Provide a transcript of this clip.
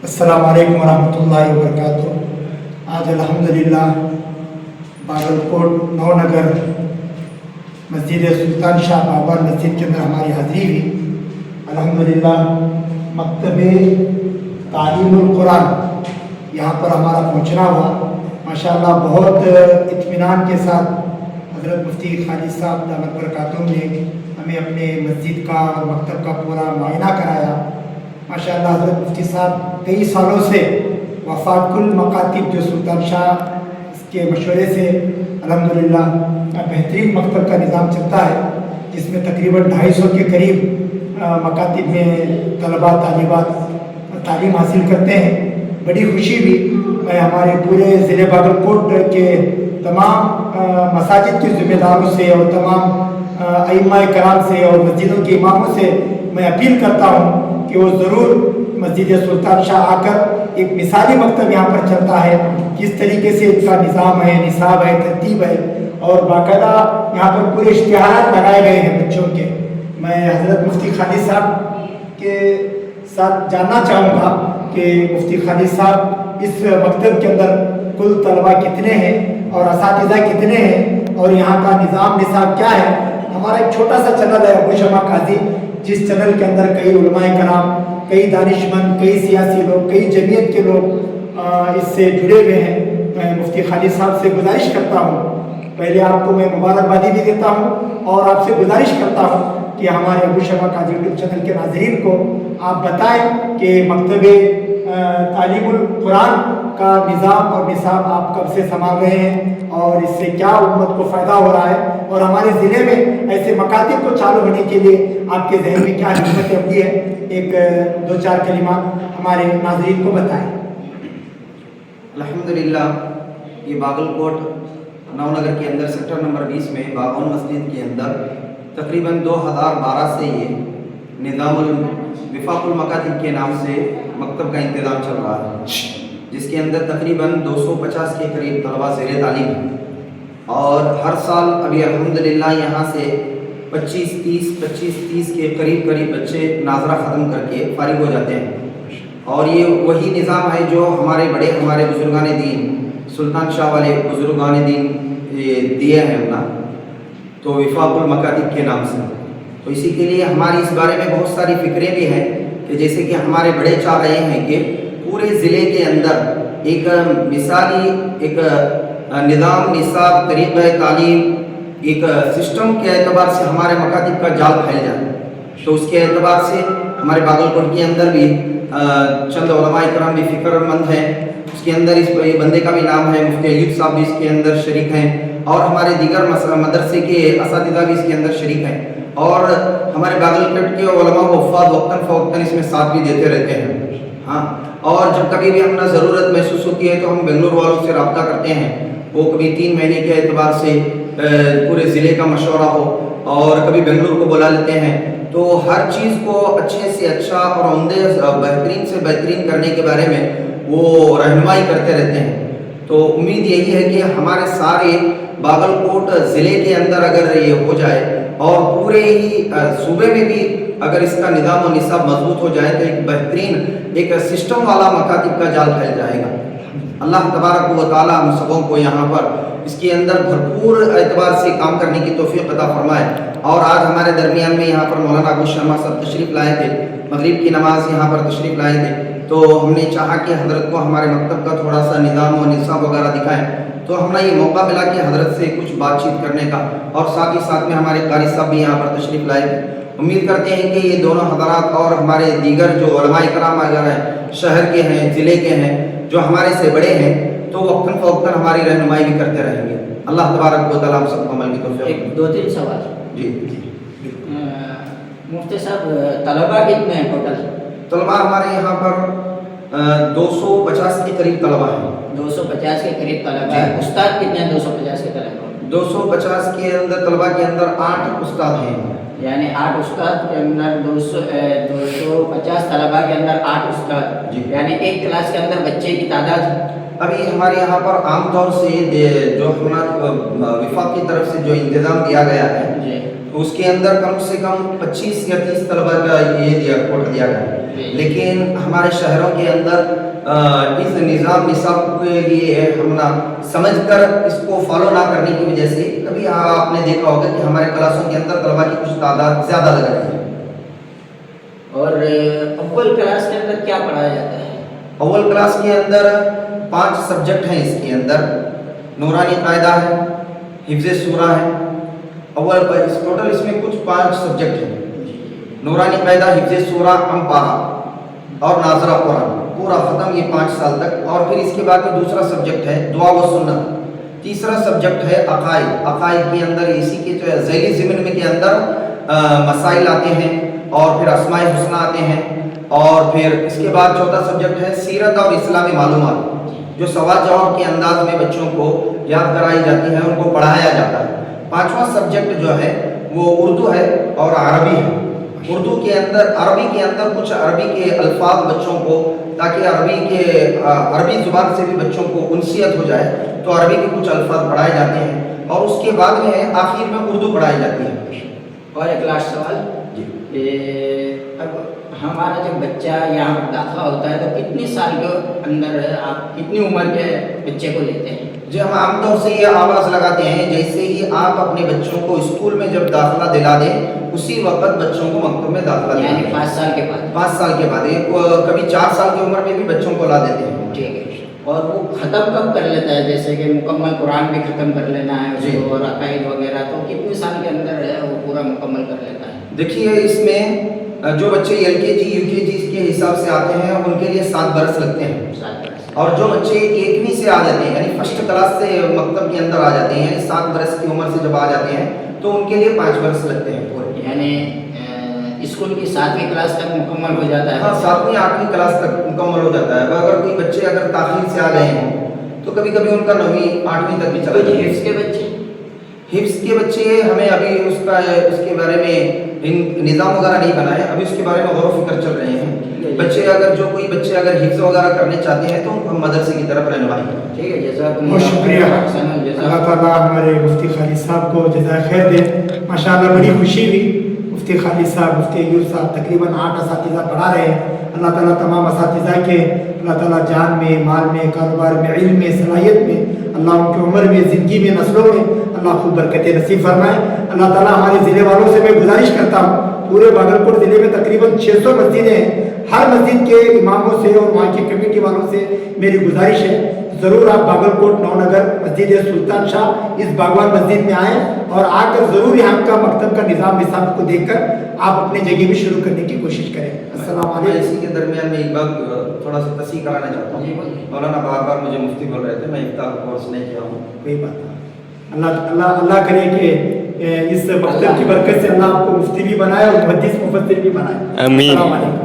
السلام علیکم ورحمۃ اللہ وبرکاتہ۔ آج الحمدللہ باگلکوٹ نو نگر مسجد سلطان شاہ بابر مسجد کے اندر ہماری حاضری ہوئی۔ الحمدللہ مکتب تعلیم القرآن یہاں پر ہمارا پہنچنا ہوا۔ ماشاءاللہ بہت اطمینان کے ساتھ حضرت مفتی خالد صاحب دامت برکاتہم نے ہمیں اپنے مسجد کا اور مکتب کا پورا معائنہ کرایا۔ ماشاءاللہ حضرت مفتی صاحب کئی سالوں سے وفاق المکاتب جو سلطان شاہ اس کے مشورے سے الحمدللہ بہترین مکتب کا نظام چلتا ہے، جس میں تقریباً 250 کے قریب مکاتب میں طلباء طالبات تعلیم حاصل کرتے ہیں۔ بڑی خوشی بھی میں ہمارے پورے ضلع باگلکوٹ کے تمام مساجد کے ذمہ داروں سے اور تمام ائمہ کرام سے اور مسجدوں کے اماموں سے میں اپیل کرتا ہوں کہ وہ ضرور مسجد سلطان شاہ آ کر ایک مثالی مکتب یہاں پر چلتا ہے، کس طریقے سے اس کا نظام ہے، نصاب ہے، ترتیب ہے، اور باقاعدہ یہاں پر پورے اشتہارات لگائے گئے ہیں بچوں کے۔ میں حضرت مفتی خالد صاحب کے ساتھ جاننا چاہوں گا کہ مفتی خالد صاحب اس مکتب کے اندر کل طلباء کتنے ہیں اور اساتذہ کتنے ہیں اور یہاں کا نظام نصاب کیا ہے۔ ہمارا ایک چھوٹا سا چینل ہے ابو شمع قاضی، جس چینل کے اندر کئی علماء کرام، کئی دانشمند، کئی سیاسی لوگ، کئی جمعیت کے لوگ اس سے جڑے ہوئے ہیں۔ میں مفتی خالد صاحب سے گزارش کرتا ہوں، پہلے آپ کو میں مبارکبادی بھی دیتا ہوں اور آپ سے گزارش کرتا ہوں کہ ہمارے ابو شمع قاضی یوٹیوب چینل کے ناظرین کو آپ بتائیں کہ مکتب تعلیم القرآن کا نظام اور نصاب آپ کب سے سنبھال رہے ہیں اور اس سے کیا امت کو فائدہ ہو رہا ہے، اور ہمارے ضلع میں ایسے مکاتب کو چالو ہونے کے لیے آپ کے ذہن میں کیا حکمت عملی ہے۔ ایک دو چار کلمات ہمارے ناظرین کو بتائیں۔ الحمدللہ یہ باگلکوٹ نو نگر کے اندر سیکٹر نمبر 20 میں باغون مسجد کے اندر تقریباً 2012 سے یہ نظام وفاق المکاتب کے نام سے مکتب کا انتظام چل رہا ہے، جس کے اندر تقریباً 250 کے قریب طلباء زیر تعلیم ہیں، اور ہر سال ابھی الحمدللہ یہاں سے 25-30 کے قریب بچے ناظرہ ختم کر کے فارغ ہو جاتے ہیں۔ اور یہ وہی نظام ہے جو ہمارے بزرگان دین سلطان شاہ والے بزرگان دین دیے ہیں اپنا، تو وفاق المکاتب کے نام سے۔ تو اسی کے لیے ہماری اس بارے میں بہت ساری فکریں بھی ہیں کہ جیسے کہ ہمارے بڑے چاہ رہے ہیں کہ پورے ضلع کے اندر ایک مثالی ایک نظام، نصاب، طریقہ تعلیم، ایک سسٹم کے اعتبار سے ہمارے مکاتب کا جال پھیل جائے۔ تو اس کے اعتبار سے ہمارے باگلکوٹ کے اندر بھی چند علماء کرام بھی فکر مند ہیں۔ اس کے اندر اس بندے کا بھی نام ہے مفتی ایوب صاحب بھی اس کے اندر شریک ہیں، اور ہمارے دیگر مدرسے کے اساتذہ بھی اس کے اندر شریک ہیں، اور ہمارے باگلکوٹ کے علماء و حفاظ وقتاً فوقتاً اس میں ساتھ بھی دیتے رہتے ہیں۔ ہاں، اور جب کبھی بھی ہمیں ضرورت محسوس ہوتی ہے تو ہم بنگلور والوں سے رابطہ کرتے ہیں، وہ کبھی 3 مہینے کے اعتبار سے پورے ضلع کا مشورہ ہو، اور کبھی بنگلور کو بلا لیتے ہیں۔ تو ہر چیز کو اچھے سے اچھا اور عمدے بہترین سے بہترین کرنے کے بارے میں وہ رہنمائی کرتے رہتے ہیں۔ تو امید یہی ہے کہ ہمارے سارے باگلکوٹ ضلع کے اندر اگر یہ ہو جائے اور پورے ہی صوبے میں بھی اگر اس کا نظام و نصاب مضبوط ہو جائے تو ایک بہترین ایک سسٹم والا مکاتب کا جال پھیل جائے گا۔ اللہ تبارک و تعالی ہم سبوں کو یہاں پر اس کے اندر بھرپور اعتبار سے کام کرنے کی توفیق عطا فرمائے۔ اور آج ہمارے درمیان میں یہاں پر مولانا ابو شمع صاحب تشریف لائے تھے، مغرب کی نماز یہاں پر تشریف لائے تھے، تو ہم نے چاہا کہ حضرت کو ہمارے مکتب کا تھوڑا سا نظام و نصاب وغیرہ دکھائیں، تو ہمیں یہ موقع ملا کہ حضرت سے کچھ بات چیت کرنے کا، اور ساتھ ہی ساتھ میں ہمارے قاری صاحب بھی یہاں پر تشریف لائے تھے۔ امید کرتے ہیں کہ یہ دونوں حضرات اور ہمارے دیگر جو علماء کرام اگر ہیں، شہر کے ہیں، ضلع کے ہیں، جو ہمارے سے بڑے ہیں، تو وقتاً فوقتاً ہماری رہنمائی بھی کرتے رہیں گے۔ اللہ تبارک و تعالیٰ ہم سب کو عمل کی توفیق۔ 2-3 سوال جی مفتی صاحب، طلباء کتنے ہیں ٹوٹل؟ طلباء ہمارے یہاں پر 250 کے قریب طلباء ہیں۔ 250 کے قریب طلباء ہیں۔ استاد کتنے ہیں 250 کے طلباء؟ 250 کے اندر طلباء کے اندر 8 استاد ہیں، یعنی 8 استاد کے اندر 250 طلباء کے اندر 8 استاد، جی، یعنی ایک کلاس کے اندر بچے کی تعداد؟ ابھی ہمارے یہاں پر عام طور سے جو ہمارا وفاق کی طرف سے جو انتظام دیا گیا ہے جی، اس کے اندر کم سے کم 25 یا 30 طلباء کا یہ کوٹا دیا گیا ہے۔ لیکن ہمارے شہروں کے اندر اس نظام نصاب کے لیے ہم نہ سمجھ کر اس کو فالو نہ کرنے کی وجہ سے کبھی آپ نے دیکھا ہوگا کہ ہمارے کلاسوں کے اندر طلبا کی کچھ تعداد زیادہ لگ رہی ہے. اور اول کلاس کے اندر کیا پڑھایا جاتا ہے؟ اول کلاس کے اندر 5 سبجیکٹ ہیں. اس کے اندر نورانی قاعدہ ہے, حفظ سورہ ہے. اول پر ٹوٹل اس میں کچھ 5 سبجیکٹ ہیں. نورانی قاعدہ, حفظ سورہ, امپارا اور ناظرہ قرآن پورا ختم یہ 5 سال تک. اور پھر اس کے بعد میں دوسرا سبجیکٹ ہے دعا و سنت. تیسرا سبجیکٹ ہے عقائد. عقائد کے اندر اسی کے جو ذیلی ضمن میں کے اندر مسائل آتے ہیں اور پھر اسماء الحسنہ آتے ہیں. اور پھر اس کے بعد چوتھا سبجیکٹ ہے سیرت اور اسلامی معلومات جو سوال جواب کے انداز میں بچوں کو یاد کرائی جاتی ہے, ان کو پڑھایا جاتا ہے. 5واں سبجیکٹ جو ہے وہ اردو ہے اور عربی ہے. اردو کے اندر عربی کے اندر کچھ عربی کے الفاظ بچوں کو, تاکہ عربی زبان سے بھی بچوں کو انسیت ہو جائے, تو عربی کے کچھ الفاظ پڑھائے جاتے ہیں. اور اس کے بعد میں آخر میں اردو پڑھائی جاتی ہے. اور ایک لاسٹ سوال, اب ہمارا جب بچہ یہاں پر داخلہ ہوتا ہے تو کتنے سال کے اندر آپ کتنی عمر کے بچے کو لیتے ہیں؟ جی, ہم عام طور سے یہ آواز لگاتے ہیں جیسے ہی آپ اپنے بچوں کو اسکول میں جب داخلہ دلا دیں اسی وقت بچوں کو مکتب میں داخلہ دیں, یعنی 5 سال کے بعد. 5 سال کے بعد. کبھی 4 سال کی عمر میں بھی بچوں کو لا دیتے ہیں. ٹھیک ہے. اور وہ ختم کب کر لیتا ہے, جیسے کہ مکمل قرآن بھی ختم کر لینا ہے جی, اور عقائد وغیرہ, تو کتنے سال کے اندر ہے وہ پورا مکمل کر لیتا ہے؟ دیکھیے اس میں جو بچے LKG UKG کے حساب سے آتے ہیں ان کے لیے 7 برس لگتے ہیں. 7 برس. اور جو بچے 1ویں سے آ جاتے ہیں یعنی فرسٹ کلاس سے مکتب کے اندر آ جاتے ہیں, یعنی 7 برس کی عمر سے جب آ جاتے ہیں تو ان کے لیے 5 برس لگتے ہیں پورے. یعنی اسکول کی 7ویں کلاس تک مکمل ہو جاتا ہے؟ ہاں, 7ویں 8ویں کلاس تک مکمل ہو جاتا ہے. اگر کوئی بچے اگر تاخیر سے آ گئے ہیں تو کبھی کبھی ان کا 9ویں 8ویں تک بھی چلا جاتا ہے. حفظ کے بچے, حفظ کے بچے ہمیں ابھی اس کے بارے میں نظام وغیرہ نہیں بنا ہے, ابھی اس کے بارے میں غور و فکر چل رہے ہیں. بچے اگر جو کوئی بچے اگر حفظ وغیرہ کرنے چاہتے ہیں تو ہم مدرسے کی طرف رہنمائی کریں. ٹھیک ہے, جزاکم بہت شکریہ. اللہ تعالیٰ ہمارے مفتی خالد صاحب کو جزائے خیر دے. ماشاءاللہ بڑی خوشی ہوئی. مفتی خالد صاحب, مفتی ایوب صاحب تقریباً 8 اساتذہ پڑھا رہے ہیں. اللہ تعالیٰ تمام اساتذہ کے اللہ تعالیٰ جان میں, مال میں, کاروبار میں, علم میں, صلاحیت میں, اللہ ان کی عمر میں, زندگی میں, نسلوں میں اللہ خوب برکتیں نصیب فرمائے. اللہ تعالیٰ ہمارے ضلع والوں سے میں گزارش کرتا ہوں, پورے باگلکوٹ ضلع میں تقریباً 600 مسجدیں ہیں. ہر مسجد کے اماموں سے اور وہاں کی کمیٹی والوں سے میری گزارش ہے ضرور آپ باگلکوٹ نو نگر مسجد سلطان شاہ اس باغوان مسجد میں آئیں اور آ کر ضرور یہاں کا مکتب کا نظام نصاب کو دیکھ کر آپ اپنے جگہ بھی شروع کرنے کی کوشش کریں. السلام علیکم. اسی کے درمیان میں ایک بات تھوڑا سا تصحیح کرانا چاہتا ہوں. مولانا بار بار مجھے مفتی بول رہے تھے, میں افتاح کورس نہیں کیا ہوں. کوئی بات نہیں. اللہ کرے کہ اس مکتب کی برکت سے اللہ آپ کو مفتی بھی بنائے اور محدث مفسر بھی بنائے. آمین. السلام علیکم.